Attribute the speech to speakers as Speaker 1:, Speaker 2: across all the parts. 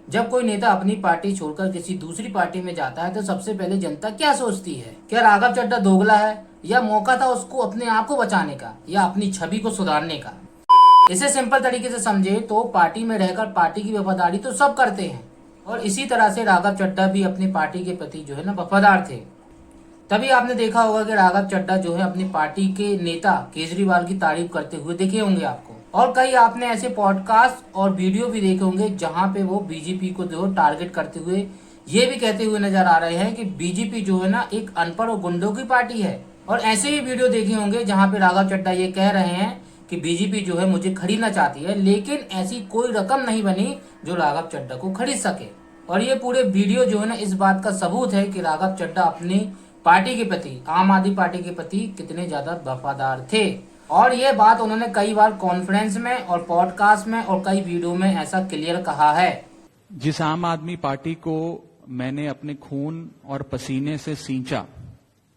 Speaker 1: जब कोई नेता अपनी पार्टी छोड़कर किसी दूसरी पार्टी में जाता है तो सबसे पहले जनता क्या सोचती है? क्या राघव चड्ढा दोगला है, या मौका था उसको अपने आप को बचाने का, या अपनी छवि को सुधारने का? इसे सिंपल तरीके से समझे तो पार्टी में रहकर पार्टी की वफादारी तो सब करते हैं, और इसी तरह से राघव चड्ढा भी अपनी पार्टी के प्रति जो है ना वफादार थे। तभी आपने देखा होगा कि राघव चड्ढा जो है अपनी पार्टी के नेता केजरीवाल की तारीफ करते हुए दिखे होंगे आपको, और कई आपने ऐसे पॉडकास्ट और वीडियो भी देखे होंगे जहां पे वो बीजेपी को जो टारगेट करते हुए ये भी कहते हुए नजर आ रहे हैं कि बीजेपी जो है ना एक अनपढ़ और गुंडों की पार्टी है। और ऐसे ही वीडियो देखे होंगे जहां पे राघव चड्ढा ये कह रहे हैं कि बीजेपी जो है मुझे खरीदना चाहती है, लेकिन ऐसी कोई रकम नहीं बनी जो राघव चड्ढा को खरीद सके। और ये पूरे वीडियो जो है ना इस बात का सबूत है कि राघव चड्ढा अपनी पार्टी के प्रति, आम आदमी पार्टी के प्रति कितने ज्यादा वफादार थे। और ये बात उन्होंने कई बार कॉन्फ्रेंस में और पॉडकास्ट में और कई वीडियो में ऐसा क्लियर कहा है।
Speaker 2: जिस आम आदमी पार्टी को मैंने अपने खून और पसीने से सींचा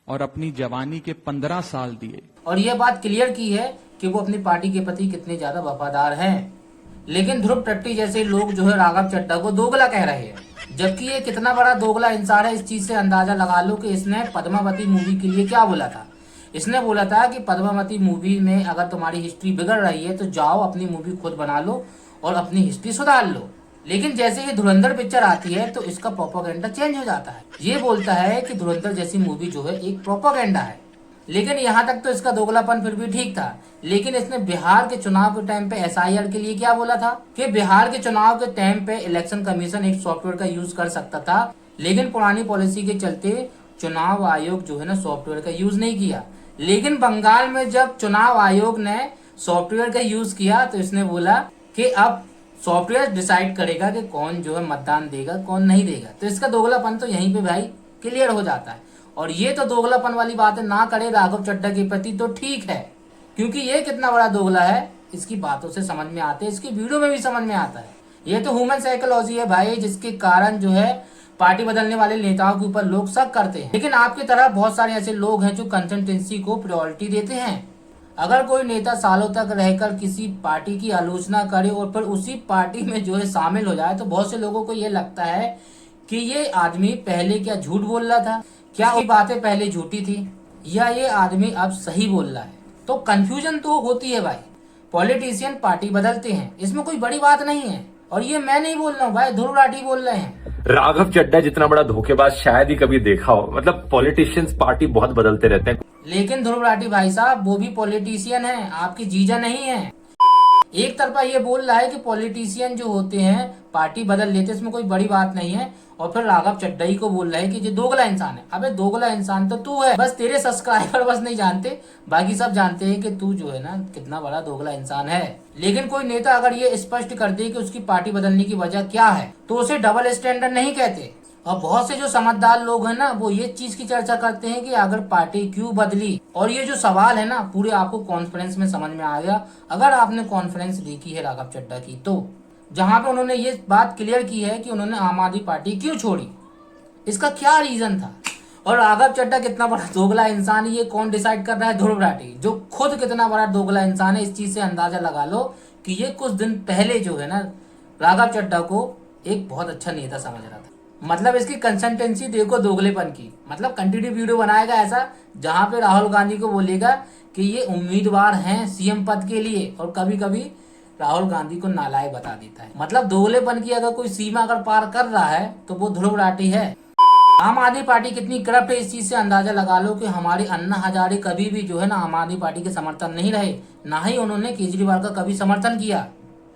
Speaker 2: और अपनी जवानी के 15 साल दिए,
Speaker 1: और ये बात क्लियर की है कि वो अपनी पार्टी के प्रति कितने ज्यादा वफादार हैं। लेकिन ध्रुव टट्टी जैसे लोग जो है राघव चड्ढा को दोगला कह रहे हैं, जबकि ये कितना बड़ा दोगला इंसान है इस चीज से अंदाजा लगा लो कि इसने पद्मावती मूवी के लिए क्या बोला था। इसने बोला था कि पद्मावती मूवी में अगर तुम्हारी हिस्ट्री बिगड़ रही है तो जाओ अपनी मूवी खुद बना लो और अपनी हिस्ट्री सुधार लो। लेकिन जैसे ही धुरंधर पिक्चर आती है तो इसका प्रोपेगेंडा चेंज हो जाता है। ये बोलता है कि धुरंधर जैसी मूवी जो है एक प्रोपेगेंडा है। लेकिन यहाँ तक तो इसका दोगलापन फिर भी ठीक था, लेकिन इसने बिहार के चुनाव के टाइम पे एसआईआर के लिए क्या बोला था कि बिहार के चुनाव के टाइम पे इलेक्शन कमीशन एक सॉफ्टवेयर का यूज कर सकता था, लेकिन पुरानी पॉलिसी के चलते चुनाव आयोग जो है ना सॉफ्टवेयर का यूज नहीं किया। लेकिन बंगाल में जब चुनाव आयोग ने सॉफ्टवेयर का यूज किया तो इसने बोला कि अब सॉफ्टवेयर डिसाइड करेगा कि कौन जो है मतदान देगा कौन नहीं देगा। तो इसका दोगलापन तो यहीं पे भाई क्लियर हो जाता है। और ये तो दोगलापन वाली बातें ना करे राघव चड्ढा के प्रति तो ठीक है, क्योंकि ये कितना बड़ा दोगला है इसकी बातों से समझ में आते है, इसकी वीडियो में भी समझ में आता है। ये तो ह्यूमन साइकोलॉजी है भाई, जिसके कारण जो है पार्टी बदलने वाले नेताओं के ऊपर लोग शक करते हैं। लेकिन आपकी तरह बहुत सारे ऐसे लोग हैं जो कंसिस्टेंसी को प्रायोरिटी देते हैं। अगर कोई नेता सालों तक रहकर किसी पार्टी की आलोचना करे और फिर उसी पार्टी में जो है शामिल हो जाए तो बहुत से लोगों को ये लगता है कि ये आदमी पहले क्या झूठ बोल रहा था, क्या वो बातें पहले झूठी थी, या ये आदमी अब सही बोल रहा है। तो कंफ्यूजन तो होती है भाई। पॉलिटिशियन पार्टी बदलते हैं, इसमें कोई बड़ी बात नहीं है। और ये मैं नहीं बोल रहा हूँ भाई, ध्रुव राठी बोल रहे हैं।
Speaker 3: राघव चड्ढा जितना बड़ा धोखेबाज शायद ही कभी देखा हो। मतलब पॉलिटिशियंस पार्टी बहुत बदलते रहते हैं।
Speaker 1: लेकिन ध्रुव राठी भाई साहब वो भी पॉलिटिशियन है, आपकी जीजा नहीं है। एक तरफा ये बोल रहा है कि पॉलिटिशियन जो होते हैं पार्टी बदल लेते, इसमें कोई बड़ी बात नहीं है, और फिर राघव चड्ढा ही को बोल रहा है कि ये दोगला इंसान है। अबे दोगला इंसान तो तू है, बस तेरे सब्सक्राइबर बस नहीं जानते, बाकी सब जानते हैं कि तू जो है ना कितना बड़ा दोगला इंसान है। लेकिन कोई नेता अगर ये स्पष्ट कर दे कि उसकी पार्टी बदलने की वजह क्या है तो उसे डबल स्टैंडर्ड नहीं कहते। और बहुत से जो समझदार लोग हैं ना वो ये चीज की चर्चा करते हैं कि अगर पार्टी क्यों बदली। और ये जो सवाल है ना पूरे आपको कॉन्फ्रेंस में समझ में आ गया, अगर आपने कॉन्फ्रेंस देखी है राघव चड्ढा की, तो जहां पे उन्होंने ये बात क्लियर की है कि उन्होंने आम आदमी पार्टी क्यों छोड़ी, इसका क्या रीजन था। और राघव चड्ढा कितना बड़ा दोगला इंसान है ये कौन डिसाइड कर रहा है? ध्रुव राठी, जो खुद कितना बड़ा दोगला इंसान है इस चीज से अंदाजा लगा लो कि ये कुछ दिन पहले जो है ना राघव चड्ढा को एक बहुत अच्छा नेता समझ रहा था। मतलब इसकी कंसिस्टेंसी देखो दोगलेपन की। मतलब कंटिन्यू वीडियो बनाएगा ऐसा जहां पे राहुल गांधी को बोलेगा कि ये उम्मीदवार हैं सीएम पद के लिए, और कभी कभी राहुल गांधी को नालायक बता देता है। मतलब दोगलेपन की अगर कोई सीमा अगर पार कर रहा है तो वो ध्रुव राठी है। आम आदमी पार्टी कितनी करप्ट है इस चीज से अंदाजा लगा लो कि हमारे अन्ना हजारे कभी भी जो है ना आम आदमी पार्टी के समर्थन नहीं रहे, ना ही उन्होंने केजरीवाल का कभी समर्थन किया।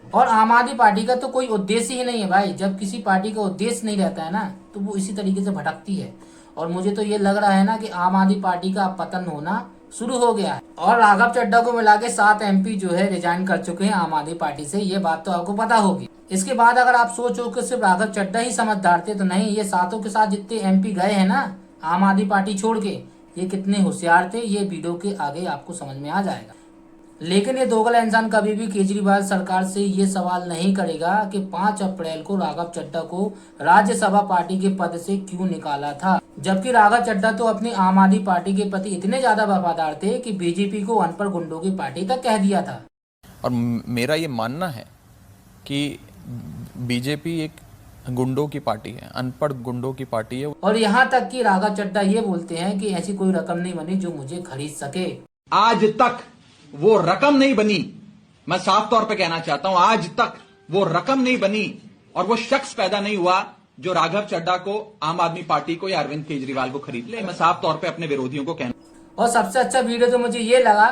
Speaker 1: और आम आदमी पार्टी का तो कोई उद्देश्य ही नहीं है भाई। जब किसी पार्टी का उद्देश्य नहीं रहता है ना तो वो इसी तरीके से भटकती है। और मुझे तो ये लग रहा है ना कि आम आदमी पार्टी का पतन होना शुरू हो गया है। और राघव चड्ढा को मिला के 7 एमपी जो है रिजाइन कर चुके हैं आम आदमी पार्टी से, ये बात तो आपको पता होगी। इसके बाद अगर आप सोचो कि सिर्फ राघव चड्ढा ही समझदार थे, तो नहीं, ये सातों के साथ जितने एमपी गए हैं ना आम आदमी पार्टी छोड़ के, ये कितने होशियार थे ये वीडियो के आगे आपको समझ में आ जाएगा। लेकिन ये दोगला इंसान कभी भी केजरीवाल सरकार से ये सवाल नहीं करेगा कि 5 अप्रैल को राघव चड्ढा को राज्यसभा पार्टी के पद से क्यों निकाला था, जबकि राघव चड्ढा तो अपनी आम आदमी पार्टी के प्रति इतने ज्यादा वफादार थे कि बीजेपी को अनपढ़ गुंडों की पार्टी तक कह दिया था।
Speaker 4: और मेरा ये मानना है कि बीजेपी एक गुंडों की पार्टी है, अनपढ़ गुंडों की पार्टी है।
Speaker 1: और यहाँ तक कि राघव चड्ढा ये बोलते हैं कि ऐसी कोई रकम नहीं बनी जो मुझे खरीद सके।
Speaker 2: आज तक वो रकम नहीं बनी, मैं साफ तौर पे कहना चाहता हूं, आज तक वो रकम नहीं बनी और वो शख्स पैदा नहीं हुआ जो राघव चड्ढा को, आम आदमी पार्टी को या अरविंद केजरीवाल को खरीद ले। मैं साफ तौर पे अपने विरोधियों को कहना।
Speaker 1: और सबसे अच्छा वीडियो तो मुझे ये लगा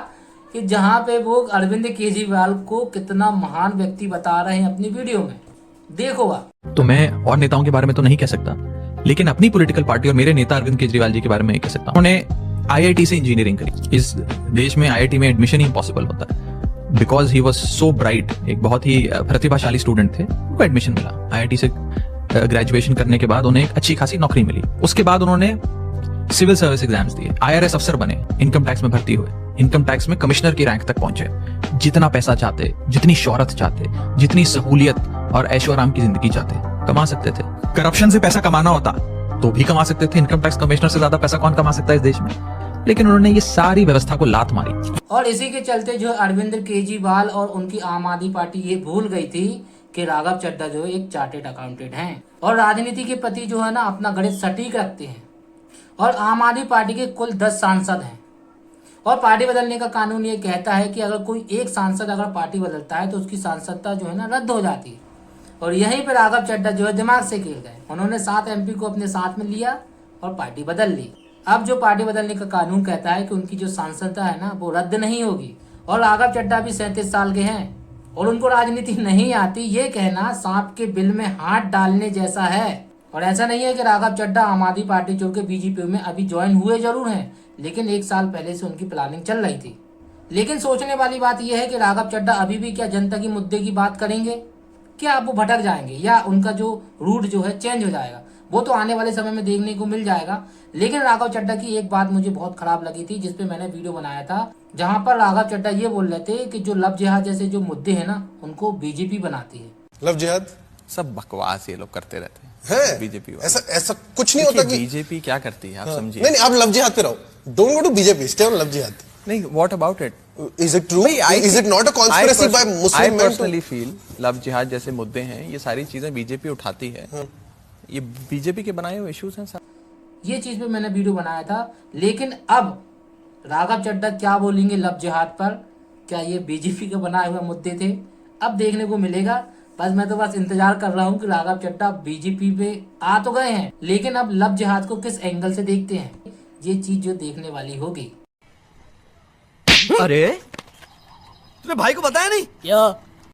Speaker 1: कि जहाँ पे वो अरविंद केजरीवाल को कितना महान व्यक्ति बता रहे हैं अपनी वीडियो में। देखो आप।
Speaker 5: तो मैं और नेताओं के बारे में तो नहीं कह सकता, लेकिन अपनी पॉलिटिकल पार्टी और मेरे नेता अरविंद केजरीवाल जी के बारे में कह सकता हूँ। उन्होंने आईआईटी से इंजीनियरिंग करी। इस देश में आईआईटी में एडमिशन ही इम्पॉसिबल होता है, because he was so bright, एक बहुत ही प्रतिभाशाली स्टूडेंट थे, उनको एडमिशन मिला। आईआईटी से ग्रेजुएशन करने के बाद उन्हें एक अच्छी खासी नौकरी मिली। उसके बाद उन्होंने सिविल सर्विस एग्जाम्स दिए, आईआरएस अफसर बने, इनकम टैक्स में भर्ती हुए, इनकम टैक्स में कमिश्नर की रैंक तक पहुंचे। जितना पैसा चाहते, जितनी शोहरत चाहते, जितनी सहूलियत और ऐशो आराम की जिंदगी चाहते, कमा सकते थे। करप्शन से पैसा कमाना होता तो भी कमा सकते थे। इनकम टैक्स कमिश्नर से ज्यादा पैसा कौन कमा सकता है इस देश में? लेकिन उन्होंने ये सारी व्यवस्था को लात मारी।
Speaker 1: और इसी के चलते जो अरविंद केजरीवाल और उनकी आम आदमी पार्टी ये भूल गई थी कि राघव चड्ढा जो है एक चार्टेड अकाउंटेंट हैं और राजनीति के प्रति जो है ना अपना गणित सटीक रखते हैं। और आम आदमी पार्टी के कुल 10 सांसद हैं और पार्टी बदलने का कानून ये कहता है कि अगर कोई एक सांसद अगर पार्टी बदलता है तो उसकी सांसदता जो है ना रद्द हो जाती है। और यहीं पर राघव चड्ढा जो है दिमाग से खेल गए। उन्होंने 7 एमपी को अपने साथ में लिया और पार्टी बदल ली। अब जो पार्टी बदलने का कानून कहता है कि उनकी जो सांसदता है ना वो रद्द नहीं होगी। और राघव चड्ढा भी 37 साल के हैं और उनको राजनीति नहीं आती, ये कहना सांप के बिल में हाथ डालने जैसा है। और ऐसा नहीं है कि राघव चड्ढा आम आदमी पार्टी छोड़ के बीजेपी में अभी ज्वाइन हुए जरूर हैं, लेकिन 1 साल पहले से उनकी प्लानिंग चल रही थी। लेकिन सोचने वाली बात यह है कि राघव चड्ढा अभी भी क्या जनता की मुद्दे की बात करेंगे? क्या आप वो भटक जाएंगे या उनका जो रूट जो है चेंज हो जाएगा? वो तो आने वाले समय में देखने को मिल जाएगा। लेकिन राघव चड्ढा की एक बात मुझे बहुत खराब लगी थी, जिसपे मैंने वीडियो बनाया था, जहां पर राघव चड्ढा ये बोल रहे थे कि जो लव जिहाद जैसे जो मुद्दे हैं ना उनको बीजेपी बनाती है।
Speaker 6: लव जिहाद
Speaker 4: सब बकवास ये लोग करते रहते हैं बीजेपी वाले।
Speaker 6: ऐसा कुछ नहीं होता कि
Speaker 4: बीजेपी क्या करती है, आप समझिए।
Speaker 6: नहीं आप लव जिहाद पे रहो, don't go to BJP, stay on love jihad.
Speaker 4: नहीं, what about it?
Speaker 6: Is it true? Is it not a conspiracy by Muslim
Speaker 4: I
Speaker 6: men
Speaker 4: personally feel love jihad जैसे मुद्दे हैं, ये सारी चीजें बीजेपी उठाती है। ये बीजेपी के बनाए हुए इश्यूज हैं।
Speaker 1: ये चीज पे मैंने वीडियो बनाया था। लेकिन अब राघव चड्ढा क्या बोलेंगे लव जिहाद पर? क्या ये बीजेपी के बनाए हुए मुद्दे थे? अब देखने को मिलेगा। मैं तो बस इंतजार कर रहा हूँ कि राघव चड्ढा बीजेपी पे आ तो गए हैं, लेकिन अब लव जिहाद को किस एंगल से देखते हैं, ये चीज जो देखने वाली होगी।
Speaker 7: अरे तुमने भाई को बताया नहीं?
Speaker 8: क्या?